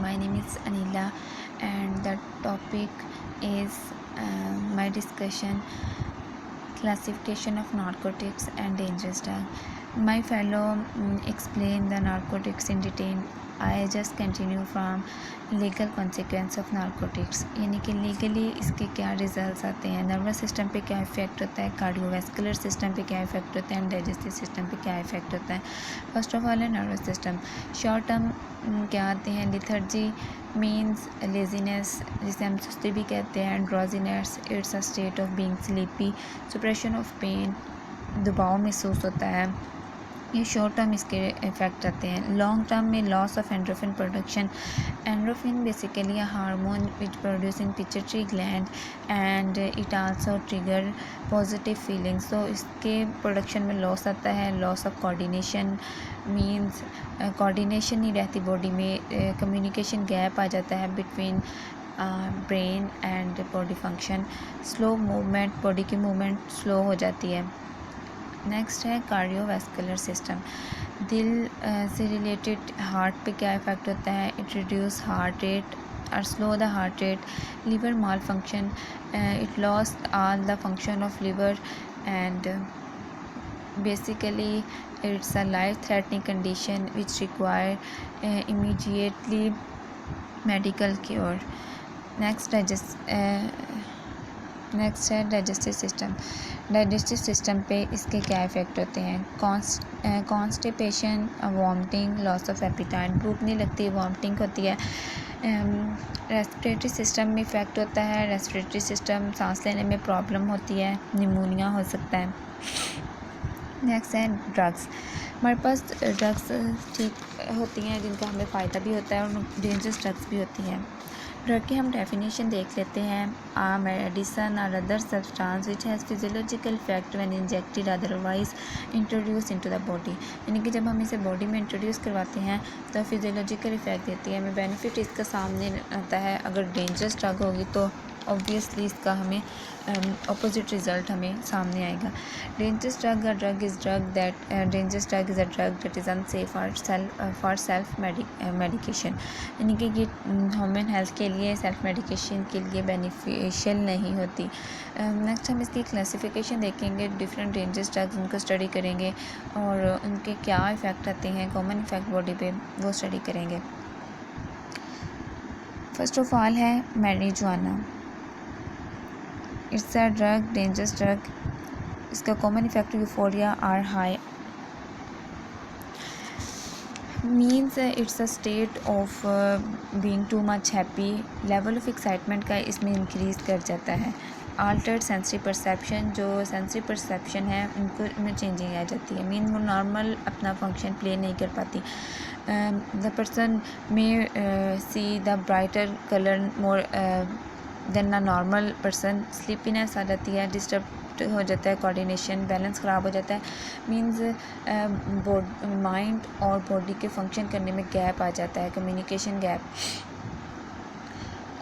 my name is Anila, and the topic is my discussion classification of narcotics and dangerous drug. My fellow explain the narcotics in detail. I just continue from legal consequence of narcotics, यानी कि legally इसके क्या results आते हैं, nervous system पे क्या effect होता है, कार्डियोवैस्कुलर सिस्टम पे क्या इफ़ेक्ट होता है एंड डाइजेस्टिव सिस्टम पे क्या इफ़ेक्ट होता है। फर्स्ट ऑफ ऑल है नर्वस सिस्टम। शॉर्ट टर्म क्या आते हैं, लिथर्जी मीन्स लेजीनेस, जिसे हम सुस्ती भी कहते हैं, drowsiness, it's a state of being sleepy, suppression of pain, दबाव महसूस होता है, ये शॉर्ट टर्म इसके इफ़ेक्ट आते हैं। लॉन्ग टर्म में loss of endorphin production. Endorphin basically a hormone which produce in pituitary gland and it also trigger positive feelings. तो इसके प्रोडक्शन में लॉस आता है। Loss of coordination means coordination नहीं रहती बॉडी में, कम्युनिकेशन गैप आ जाता है between brain and body function. Slow movement, body की मूवमेंट स्लो हो जाती है। नेक्स्ट है कार्डियोवैस्कुलर सिस्टम। दिल से रिलेटेड हार्ट पे क्या इफ़ेक्ट होता है, इट रिड्यूस हार्ट रेट और slow the heart rate. Liver mall function, it loss all the function of liver and basically it's a life threatening condition which require immediately medical cure. Next है digestive system. Digestive system पे इसके क्या effect होते हैं, constipation, vomiting, loss of appetite, भूख नहीं लगती, vomiting होती है। रेस्पिरेटरी सिस्टम में इफ़ेक्ट होता है, रेस्पिरेटरी सिस्टम सांस लेने में प्रॉब्लम होती है, निमोनिया हो सकता है। नेक्स्ट है ड्रग्स। हमारे पास ड्रग्स ठीक होती हैं जिनका हमें फ़ायदा भी होता है और डेंजरस ड्रग्स भी होती हैं। ड्रग की हम डेफिनेशन देख लेते हैं। आ मेडिसन और other substance which has physiological effect when injected otherwise introduce into the body, यानी कि जब हम इसे बॉडी में इंट्रोड्यूस करवाते हैं तो फिजियोलॉजिकल इफेक्ट देती है, हमें बेनिफिट इसका सामने आता है। अगर डेंजरस ड्रग होगी तो ऑब्वियसली इसका हमें ऑपोजिट रिज़ल्ट हमें सामने आएगा। Dangerous drug dangerous drug is a drug that is unsafe for self medication, यानी कि ये ह्यूमन हेल्थ के लिए, सेल्फ मेडिकेशन के लिए बेनिफिशियल नहीं होती। नेक्स्ट हम इसकी क्लासिफिकेशन देखेंगे, डिफरेंट डेंजरस ड्रग्स उनको स्टडी करेंगे और उनके क्या इफ़ेक्ट आते हैं, कॉमन इफ़ेक्ट बॉडी पे, वो स्टडी करेंगे। फर्स्ट ऑफ ऑल है marijuana. It's a drug, dangerous drug. इसका common effect euphoria or high means it's a state of being too much happy, level of excitement का इसमें increase कर जाता है। आल्टर्ड सेंसरी परसेप्शन, जो sensory perception है उनको में चेंजिंग आ जाती है, मीन वो नॉर्मल अपना फंक्शन प्ले नहीं कर पाती। The person may see the brighter colour more than a normal person. Sleepiness आ जाती है, डिस्टर्ब हो जाता है, कोऑर्डिनेशन, बैलेंस ख़राब हो जाता है, मींस माइंड और बॉडी के फंक्शन करने में गैप आ जाता है, कम्युनिकेशन गैप,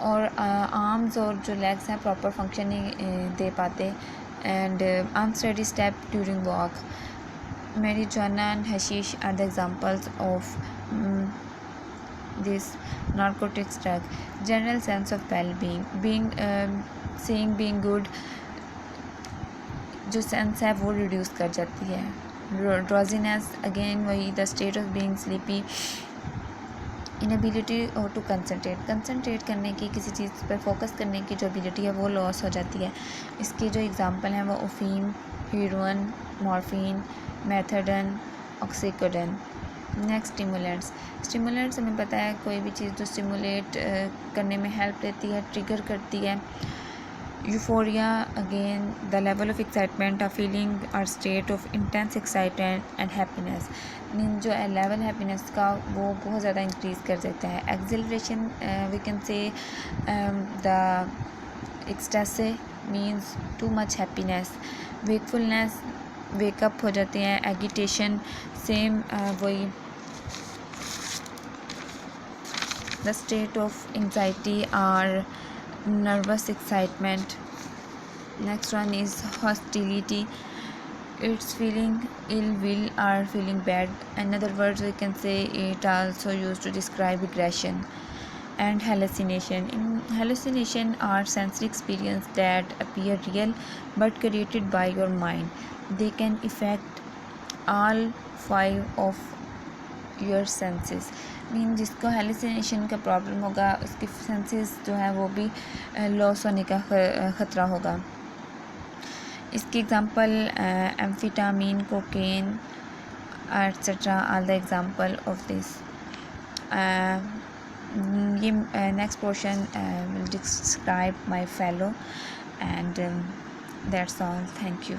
और आर्म्स और जो लेग्स हैं प्रॉपर फंक्शन नहीं दे पाते, and unsteady step during walk. marijuana and hashish are the examples of this narcotics drug. General sense of well-being, seeing being good, जो सेंस है वो रिड्यूस कर जाती है। ड्रॉजीनेस अगेन वही, the state of being sleepy, inability और to concentrate करने की, किसी चीज़ पर फोकस करने की जो एबिलिटी है वो लॉस हो जाती है। इसकी जो एग्जांपल हैं वो ओफीम, heroin, morphine, methadone, oxycodone. Next stimulants हमें पता है कोई भी चीज़ जो स्टिमुलेट करने में हेल्प देती है, ट्रिगर करती है। Euphoria again the level of excitement, a feeling और state of intense excitement and happiness, जो लेवल हैप्पीनेस का वो बहुत ज़्यादा इंक्रीज़ कर देता है। Acceleration we can say the ecstasy means too much happiness. Wakefulness, wake up हो जाते हैं। एगिटेशन सेम वही, द स्टेट ऑफ एंजाइटी और nervous excitement. Next one is hostility. It's feeling ill will or feeling bad. In other words, we can say it also used to describe aggression. and hallucination. In hallucination are sensory experience that appear real but created by your mind. They can affect all five of your senses. Mean जिसको hallucination का problem होगा उसके senses जो है वो भी loss होने का ख़तरा होगा. इसकी example amphetamine, cocaine etcetera are the example of this. ये next portion will describe my fellow and that's all. Thank you.